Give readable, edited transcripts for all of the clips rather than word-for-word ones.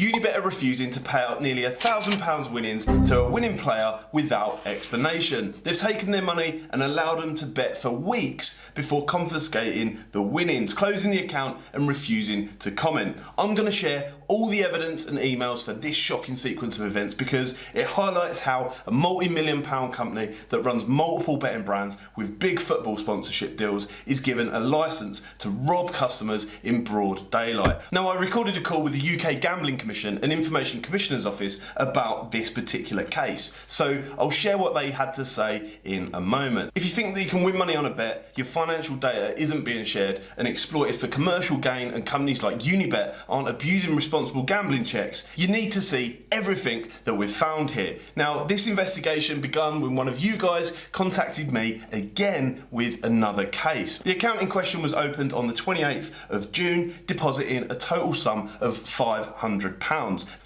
Unibet are refusing to pay out nearly £1,000 winnings to a winning player without explanation. They've taken their money and allowed them to bet for weeks before confiscating the winnings, closing the account and refusing to comment. I'm going to share all the evidence and emails for this shocking sequence of events because it highlights how a multi-million-pound company that runs multiple betting brands with big football sponsorship deals is given a license to rob customers in broad daylight. Now, I recorded a call with the UK Gambling Commission and Information Commissioner's Office about this particular case, so I'll share what they had to say in a moment. If you think that you can win money on a bet, your financial data isn't being shared and exploited for commercial gain, and companies like Unibet aren't abusing responsible gambling checks, you need to see everything that we've found here. Now, this investigation began when one of you guys contacted me again with another case. The account in question was opened on the 28th of June, depositing a total sum of £500.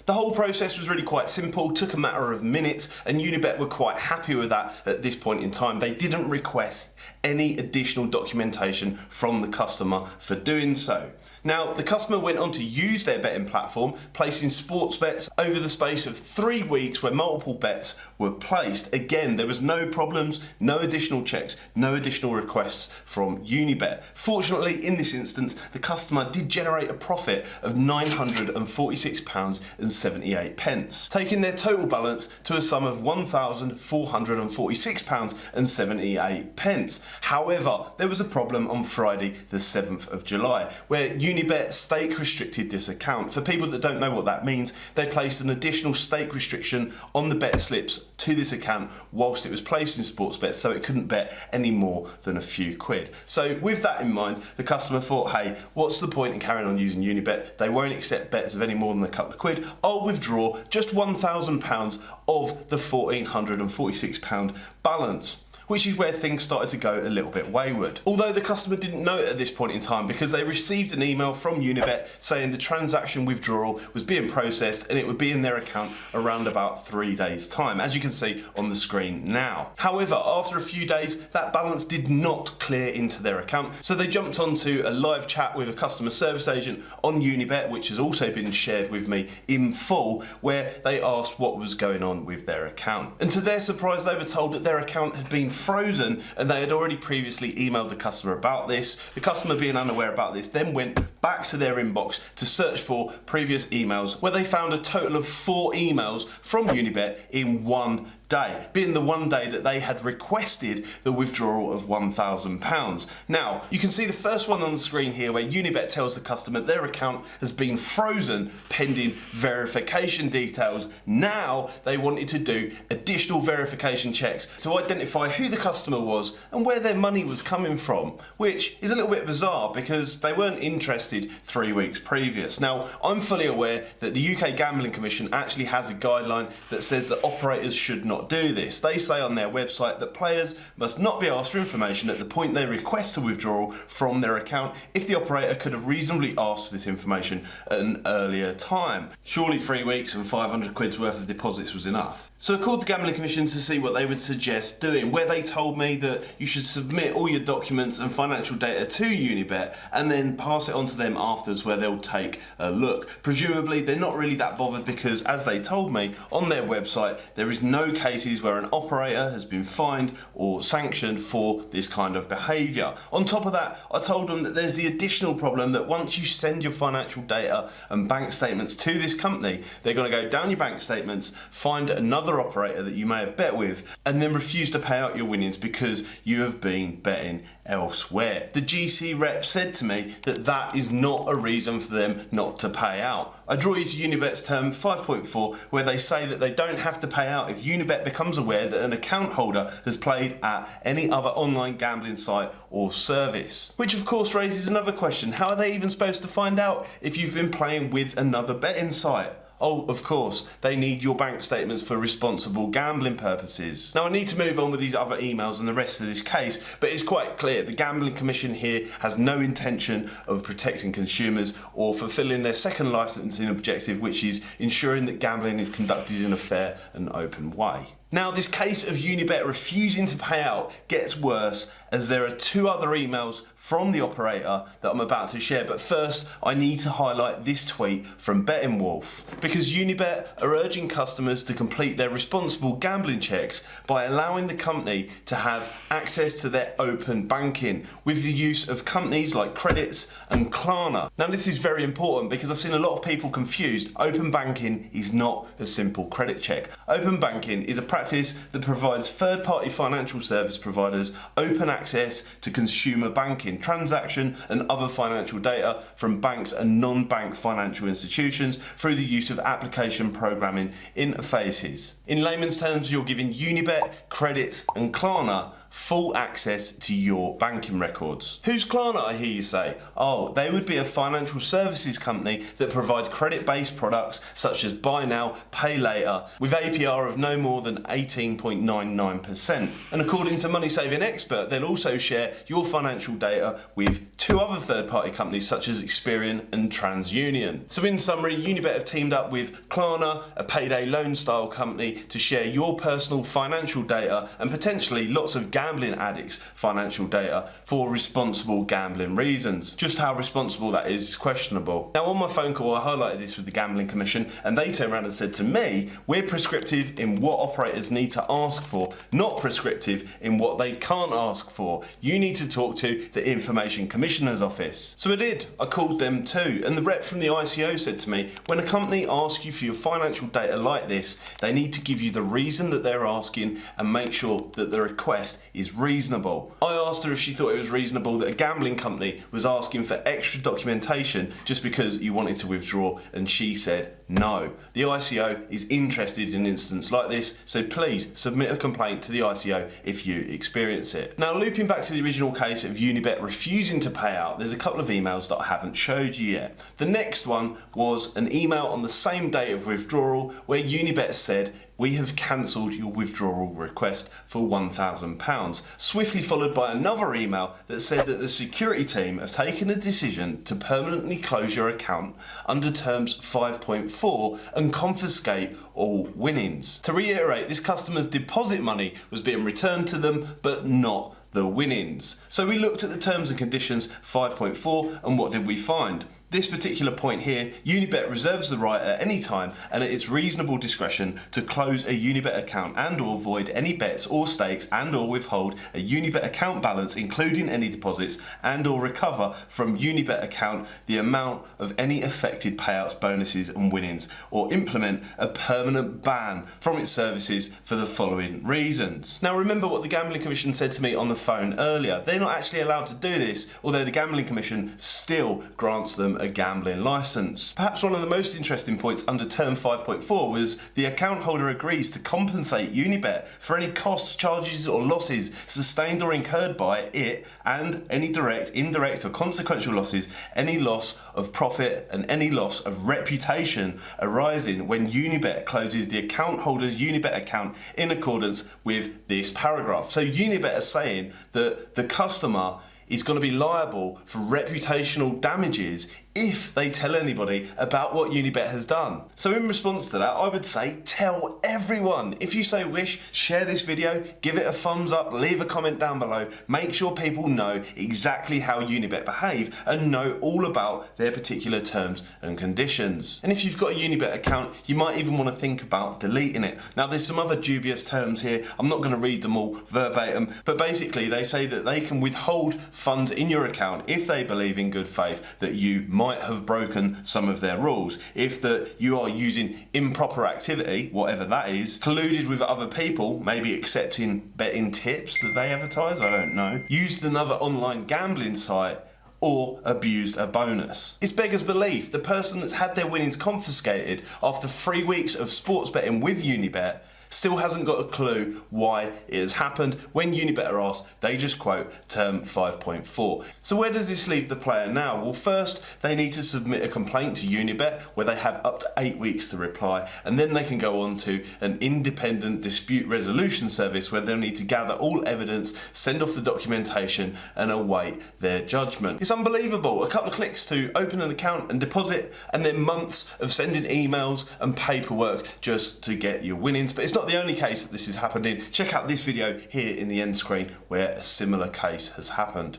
The whole process was really quite simple, took a matter of minutes, and Unibet were quite happy with that at this point in time. They didn't request any additional documentation from the customer for doing so. Now, the customer went on to use their betting platform, placing sports bets over the space of 3 weeks where multiple bets were placed. Again, there was no problems, no additional checks, no additional requests from Unibet. Fortunately, in this instance, the customer did generate a profit of £946.78, taking their total balance to a sum of £1,446.78. However, there was a problem on Friday, the 7th of July, where Unibet stake restricted this account. For people that don't know what that means, they placed an additional stake restriction on the bet slips to this account whilst it was placed in sports bets, so it couldn't bet any more than a few quid. So with that in mind, the customer thought, hey, what's the point in carrying on using Unibet? They won't accept bets of any more than a couple of quid. I'll withdraw just £1,000 of the £1,446 balance, which is where things started to go a little bit wayward. Although the customer didn't know it at this point in time because they received an email from Unibet saying the transaction withdrawal was being processed and it would be in their account around about 3 days' time, as you can see on the screen now. However, after a few days, that balance did not clear into their account, so they jumped onto a live chat with a customer service agent on Unibet, which has also been shared with me in full, where they asked what was going on with their account. And to their surprise, they were told that their account had been frozen and they had already previously emailed the customer about this. The customer, being unaware about this, then went back to their inbox to search for previous emails, where they found a total of 4 emails from Unibet in one day, being the one day that they had requested the withdrawal of £1,000. Now, you can see the first one on the screen here where Unibet tells the customer their account has been frozen pending verification details. Now, they wanted to do additional verification checks to identify who the customer was and where their money was coming from, which is a little bit bizarre because they weren't interested 3 weeks previous. Now, I'm fully aware that the UK Gambling Commission actually has a guideline that says that operators should not do this. They say on their website that players must not be asked for information at the point they request a withdrawal from their account if the operator could have reasonably asked for this information at an earlier time. Surely 3 weeks and 500 quid's worth of deposits was enough. So I called the Gambling Commission to see what they would suggest doing, where they told me that you should submit all your documents and financial data to Unibet and then pass it on to them afterwards, where they'll take a look. Presumably they're not really that bothered because, as they told me on their website, there is no cases where an operator has been fined or sanctioned for this kind of behaviour. On top of that, I told them that there's the additional problem that once you send your financial data and bank statements to this company, they're going to go down your bank statements, find another operator that you may have bet with, and then refuse to pay out your winnings because you have been betting elsewhere. The GC rep said to me that that is not a reason for them not to pay out. I draw you to Unibet's term 5.4, where they say that they don't have to pay out if Unibet becomes aware that an account holder has played at any other online gambling site or service. Which of course raises another question: how are they even supposed to find out if you've been playing with another betting site? Oh, of course, they need your bank statements for responsible gambling purposes. Now, I need to move on with these other emails and the rest of this case, but it's quite clear the Gambling Commission here has no intention of protecting consumers or fulfilling their second licensing objective, which is ensuring that gambling is conducted in a fair and open way. Now, this case of Unibet refusing to pay out gets worse, as there are 2 other emails from the operator that I'm about to share. But first, I need to highlight this tweet from Betting Wolf, because Unibet are urging customers to complete their responsible gambling checks by allowing the company to have access to their open banking with the use of companies like Credits and Klarna. Now, this is very important because I've seen a lot of people confused. Open banking is not a simple credit check. Open banking is a practice that provides third-party financial service providers open access to consumer banking, transaction and other financial data from banks and non-bank financial institutions through the use of application programming interfaces. In layman's terms, you're giving Unibet, Credits and Klarna full access to your banking records. Who's Klarna, I hear you say? Oh, they would be a financial services company that provide credit-based products such as buy now, pay later, with APR of no more than 18.99%. And according to Money Saving Expert, they'll also share your financial data with two other third-party companies such as Experian and TransUnion. So in summary, Unibet have teamed up with Klarna, a payday loan style company, to share your personal financial data and potentially lots of gambling addicts' financial data for responsible gambling reasons. Just how responsible that is questionable. Now, on my phone call, I highlighted this with the Gambling Commission, and they turned around and said to me, we're prescriptive in what operators need to ask for, not prescriptive in what they can't ask for. You need to talk to the Information Commissioner's office. So I did. I called them too, and the rep from the ICO said to me, when a company asks you for your financial data like this, they need to give you the reason that they're asking and make sure that the request is reasonable. I asked her if she thought it was reasonable that a gambling company was asking for extra documentation just because you wanted to withdraw, and she said no. The ICO is interested in an instance like this, so please submit a complaint to the ICO if you experience it. Now, looping back to the original case of Unibet refusing to pay out, there's a couple of emails that I haven't showed you yet. The next one was an email on the same day of withdrawal where Unibet said, we have cancelled your withdrawal request for £1,000, swiftly followed by another email that said that the security team have taken a decision to permanently close your account under terms 5.4 and confiscate all winnings. To reiterate, this customer's deposit money was being returned to them, but not the winnings. So we looked at the terms and conditions 5.4, and what did we find? This particular point here, Unibet reserves the right at any time and at its reasonable discretion to close a Unibet account and or void any bets or stakes and or withhold a Unibet account balance including any deposits and or recover from Unibet account the amount of any affected payouts, bonuses and winnings, or implement a permanent ban from its services for the following reasons. Now, remember what the Gambling Commission said to me on the phone earlier. They're not actually allowed to do this, although the Gambling Commission still grants them a gambling license. Perhaps one of the most interesting points under term 5.4 was the account holder agrees to compensate Unibet for any costs, charges or losses sustained or incurred by it, and any direct, indirect or consequential losses, any loss of profit and any loss of reputation arising when Unibet closes the account holder's Unibet account in accordance with this paragraph. So Unibet are saying that the customer is going to be liable for reputational damages if they tell anybody about what Unibet has done. So in response to that, I would say tell everyone. If you so wish, share this video, give it a thumbs up, leave a comment down below, make sure people know exactly how Unibet behave and know all about their particular terms and conditions. And if you've got a Unibet account, you might even want to think about deleting it. Now, there's some other dubious terms here. I'm not going to read them all verbatim, but basically they say that they can withhold funds in your account if they believe in good faith that you might have broken some of their rules. If that you are using improper activity, whatever that is, colluded with other people, maybe accepting betting tips that they advertise, I don't know, used another online gambling site, or abused a bonus. It's beggars belief. The person that's had their winnings confiscated after 3 weeks of sports betting with Unibet still hasn't got a clue why it has happened. When Unibet are asked, they just quote term 5.4. So where does this leave the player now? Well, first, they need to submit a complaint to Unibet where they have up to 8 weeks to reply, and then they can go on to an independent dispute resolution service where they'll need to gather all evidence, send off the documentation and await their judgment. It's unbelievable. A couple of clicks to open an account and deposit, and then months of sending emails and paperwork just to get your winnings. But it's not the only case that this has happened in. Check out this video here in the end screen where a similar case has happened.